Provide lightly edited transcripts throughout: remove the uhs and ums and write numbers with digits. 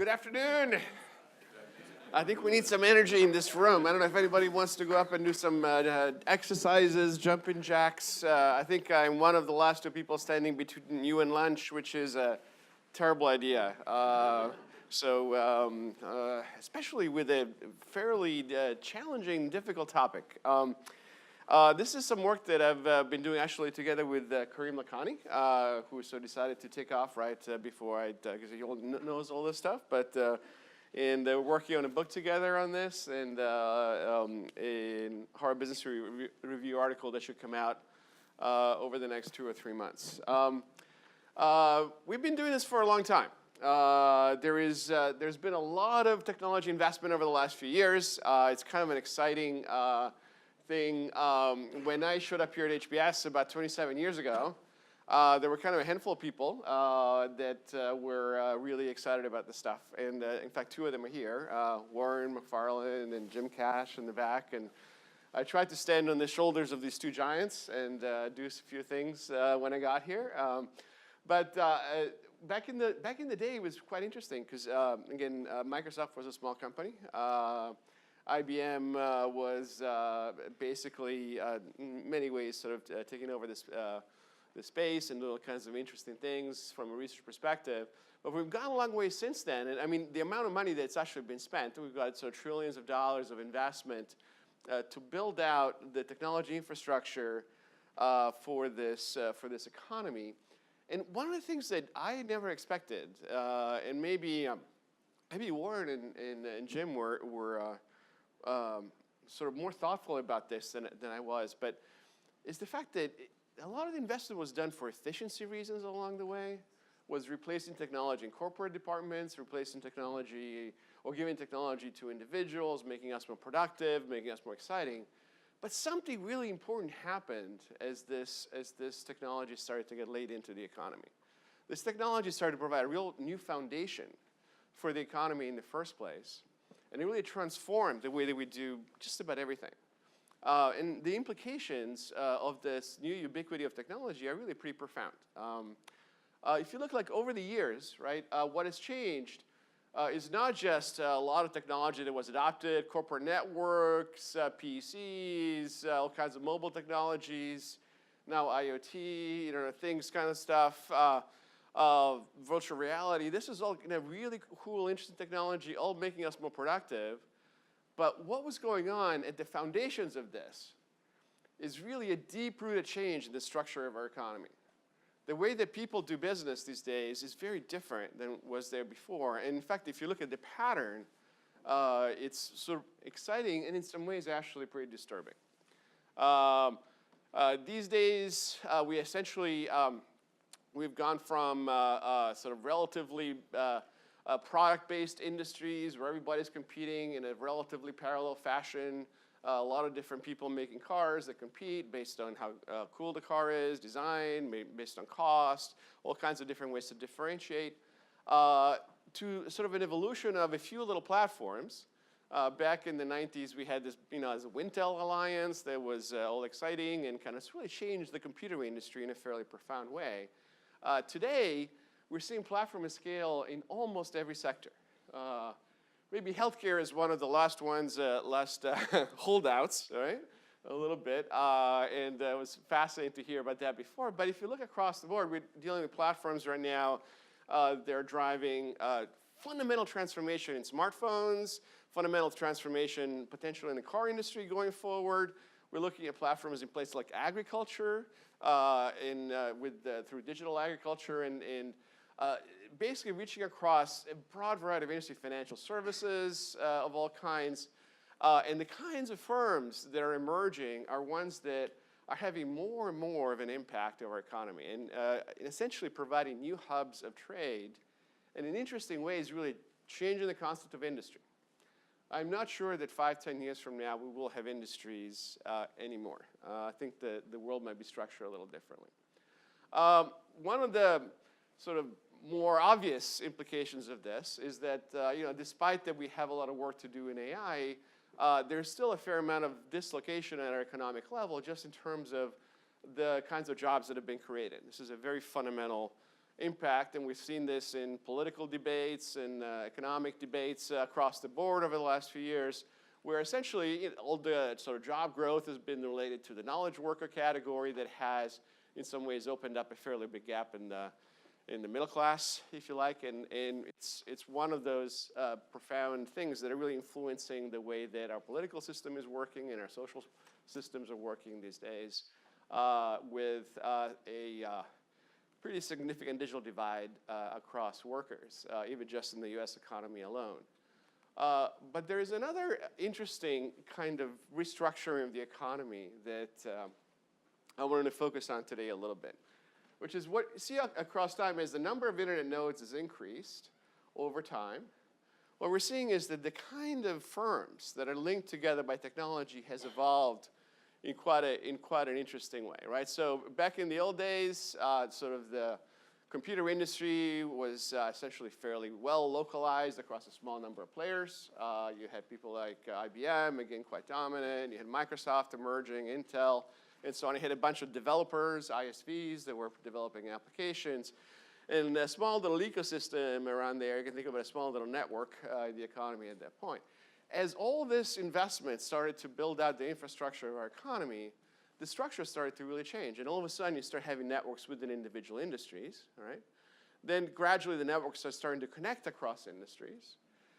Good afternoon. I think we need some energy in this room. I don't know if anybody wants to go up and do some exercises, jumping jacks. I think I'm one of the last two people standing between you and lunch, which is a terrible idea. Especially with a fairly challenging, difficult topic. This is some work that I've been doing actually together with Karim Lakhani, who decided to take off right before because he knows all this stuff. But and we're working on a book together on this, and a Harvard Business Review article that should come out over the next 2 or 3 months. We've been doing this for a long time. There's been a lot of technology investment over the last few years. It's kind of an exciting thing. When I showed up here at HBS about 27 years ago, there were kind of a handful of people that were really excited about this stuff. And in fact, 2 of them are here, Warren McFarland and Jim Cash in the back. And I tried to stand on the shoulders of these 2 giants and do a few things when I got here. But back in the day, it was quite interesting because, again, Microsoft was a small company. IBM was basically, in many ways, sort of taking over this space and doing all kinds of interesting things from a research perspective. But we've gone a long way since then. And I mean, the amount of money that's actually been spent, we've got sort of trillions of dollars of investment to build out the technology infrastructure for this economy. And one of the things that I never expected, and maybe Warren and Jim were sort of more thoughtful about this than I was, but is the fact that a lot of the investment was done for efficiency reasons along the way, was replacing technology in corporate departments, replacing technology or giving technology to individuals, making us more productive, making us more exciting. But something really important happened as this technology started to get laid into the economy. This technology started to provide a real new foundation for the economy in the first place. And it really transformed the way that we do just about everything. And the implications of this new ubiquity of technology are really pretty profound. If you look like over the years, right, what has changed is not just a lot of technology that was adopted, corporate networks, PCs, all kinds of mobile technologies, now IoT, Internet of Things kind of stuff, virtual reality. This is all really cool, interesting technology, all making us more productive. But what was going on at the foundations of this is really a deep-rooted change in the structure of our economy. The way that people do business these days is very different than was there before. And in fact, if you look at the pattern, it's sort of exciting and in some ways actually pretty disturbing. These days, we've gone from sort of relatively product-based industries where everybody's competing in a relatively parallel fashion. A lot of different people making cars that compete based on how cool the car is, design, based on cost, all kinds of different ways to differentiate, to sort of an evolution of a few little platforms. Back in the 90s, we had this, as a Wintel alliance that was all exciting and kind of really changed the computer industry in a fairly profound way. Today, we're seeing platform at scale in almost every sector. Maybe healthcare is one of the last ones, holdouts, right? A little bit. And it was fascinating to hear about that before. But if you look across the board, we're dealing with platforms right now. They're driving fundamental transformation in smartphones, fundamental transformation potentially in the car industry going forward. We're looking at platforms in places like agriculture, through digital agriculture, and basically reaching across a broad variety of industry, financial services of all kinds. And the kinds of firms that are emerging are ones that are having more and more of an impact on our economy and essentially providing new hubs of trade and in interesting ways really changing the concept of industry. I'm not sure that 5, 10 years from now we will have industries anymore. I think the world might be structured a little differently. One of the sort of more obvious implications of this is that despite that we have a lot of work to do in AI, there's still a fair amount of dislocation at our economic level just in terms of the kinds of jobs that have been created. This is a very fundamental impact, and we've seen this in political debates and economic debates across the board over the last few years, where essentially all the sort of job growth has been related to the knowledge worker category that has, in some ways, opened up a fairly big gap in the middle class, if you like, and it's one of those profound things that are really influencing the way that our political system is working and our social systems are working these days, with a pretty significant digital divide across workers, even just in the US economy alone. But there is another interesting kind of restructuring of the economy that I wanted to focus on today a little bit, which is what you see across time as the number of internet nodes has increased over time. What we're seeing is that the kind of firms that are linked together by technology has evolved in quite an interesting way, right? So back in the old days, sort of the computer industry was essentially fairly well localized across a small number of players. You had people like IBM, again, quite dominant. You had Microsoft emerging, Intel, and so on. You had a bunch of developers, ISVs, that were developing applications. And a small little ecosystem around there, you can think of it as a small little network in the economy at that point. As all this investment started to build out the infrastructure of our economy, the structure started to really change. And all of a sudden, you start having networks within individual industries, right? Then gradually, the networks are starting to connect across industries.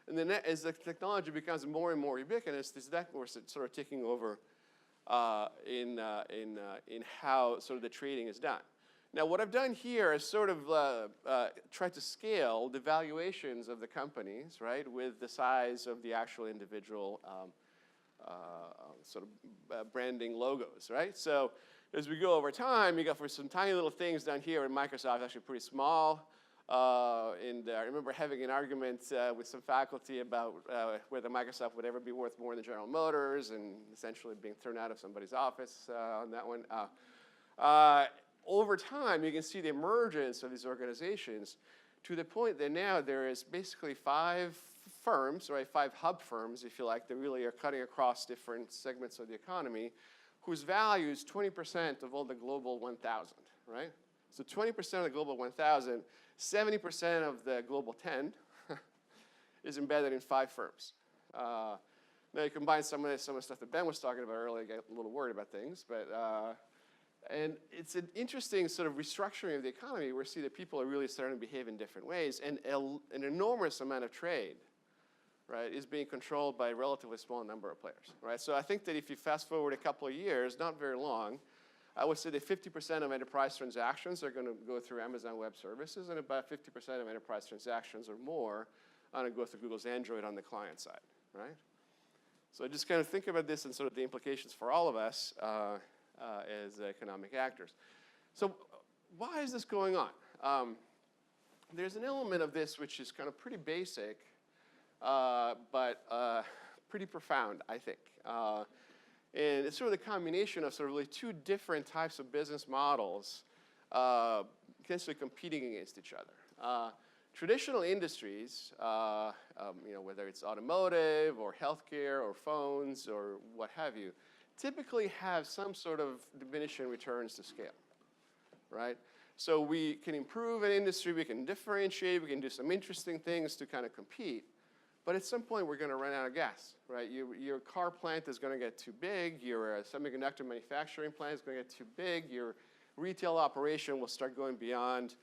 And then as the technology becomes more and more ubiquitous, these networks are sort of taking over in how sort of the trading is done. Now, what I've done here is sort of try to scale the valuations of the companies, right, with the size of the actual individual sort of branding logos, right? So as we go over time, you got for some tiny little things down here in Microsoft, actually pretty small. And I remember having an argument with some faculty about whether Microsoft would ever be worth more than General Motors, and essentially being thrown out of somebody's office on that one. Over time, you can see the emergence of these organizations to the point that now there is basically 5 firms, right, 5 hub firms, if you like, that really are cutting across different segments of the economy, whose value is 20% of all the global 1,000, right? So 20% of the global 1,000, 70% of the global 10 is embedded in 5 firms. Now you combine some of the stuff that Ben was talking about earlier, I get a little worried about things, but and it's an interesting sort of restructuring of the economy where we see that people are really starting to behave in different ways, and an enormous amount of trade, right, is being controlled by a relatively small number of players, right? So I think that if you fast forward a couple of years, not very long, I would say that 50% of enterprise transactions are going to go through Amazon Web Services, and about 50% of enterprise transactions or more are going to go through Google's Android on the client side, right? So just kind of think about this and sort of the implications for all of us as economic actors. So why is this going on? There's an element of this which is kind of pretty basic, but pretty profound, I think. And it's sort of the combination of sort of really 2 different types of business models essentially competing against each other. Traditional industries, whether it's automotive or healthcare or phones or what have you, typically have some sort of diminishing returns to scale, right? So we can improve an industry, we can differentiate, we can do some interesting things to kind of compete, but at some point we're going to run out of gas, right? Your car plant is going to get too big, your semiconductor manufacturing plant is going to get too big, your retail operation will start going beyond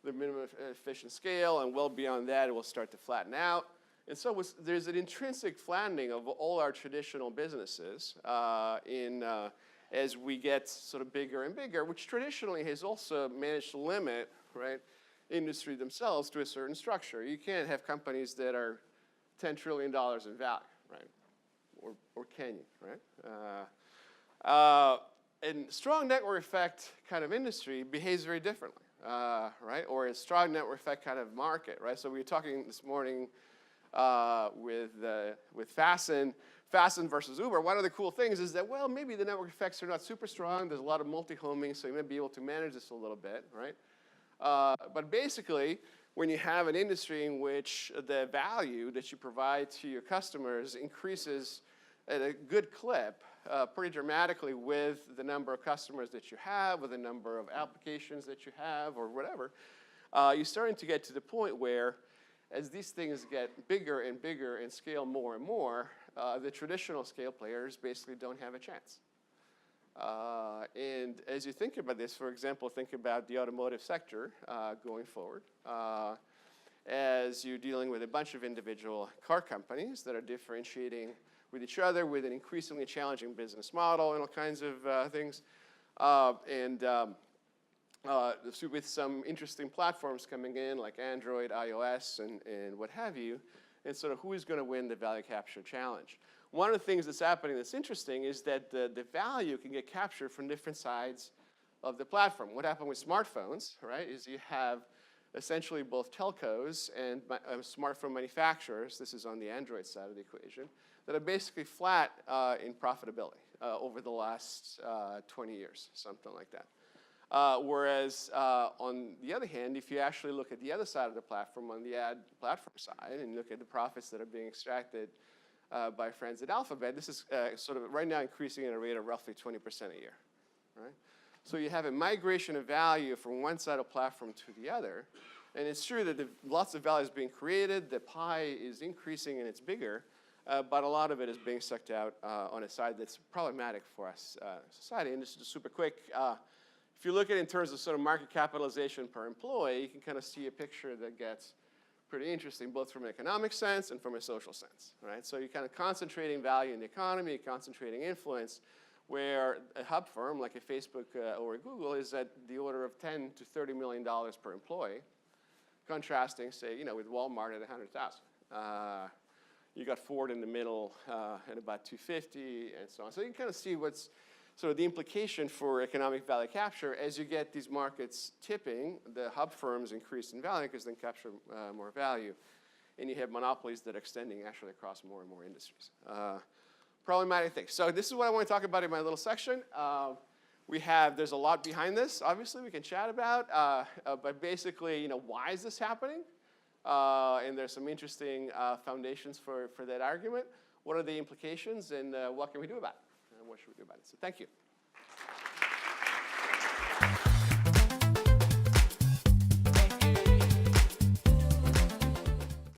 the minimum efficient scale, and well beyond that it will start to flatten out. And so there's an intrinsic flattening of all our traditional businesses as we get sort of bigger and bigger, which traditionally has also managed to limit, right, industry themselves to a certain structure. You can't have companies that are $10 trillion in value, right? Or can you, right? And strong network effect kind of industry behaves very differently, right? Or a strong network effect kind of market, right? So we were talking this morning with Fasten versus Uber. One of the cool things is that, well, maybe the network effects are not super strong. There's a lot of multi-homing, so you may be able to manage this a little bit, right? But basically, when you have an industry in which the value that you provide to your customers increases at a good clip pretty dramatically with the number of customers that you have, with the number of applications that you have, or whatever, you're starting to get to the point where as these things get bigger and bigger and scale more and more, the traditional scale players basically don't have a chance. And as you think about this, for example, think about the automotive sector going forward. As you're dealing with a bunch of individual car companies that are differentiating with each other with an increasingly challenging business model and all kinds of things. With some interesting platforms coming in like Android, iOS, and what have you, and sort of who is going to win the value capture challenge. One of the things that's happening that's interesting is that the value can get captured from different sides of the platform. What happened with smartphones, right, is you have essentially both telcos and smartphone manufacturers, this is on the Android side of the equation, that are basically flat in profitability over the last 20 years, something like that. Whereas on the other hand, if you actually look at the other side of the platform, on the ad platform side, and look at the profits that are being extracted by friends at Alphabet, this is sort of right now increasing at a rate of roughly 20% a year, right? So you have a migration of value from one side of the platform to the other. And it's true that lots of value is being created, the pie is increasing and it's bigger, but a lot of it is being sucked out on a side that's problematic for us society. And this is just super quick. If you look at it in terms of sort of market capitalization per employee, you can kind of see a picture that gets pretty interesting, both from an economic sense and from a social sense, right? So you're kind of concentrating value in the economy, concentrating influence, where a hub firm like a Facebook or a Google is at the order of $10 to $30 million per employee, contrasting, say, with Walmart at 100,000. You got Ford in the middle at about 250, and so on. So you can kind of see what's sort of the implication for economic value capture. As you get these markets tipping, the hub firms increase in value because they capture more value, and you have monopolies that are extending actually across more and more industries. Problematic things. So this is what I want to talk about in my little section. There's a lot behind this, obviously, we can chat about, but basically, why is this happening? And there's some interesting foundations for that argument. What are the implications, and what can we do about it? And what should we do about it? So thank you.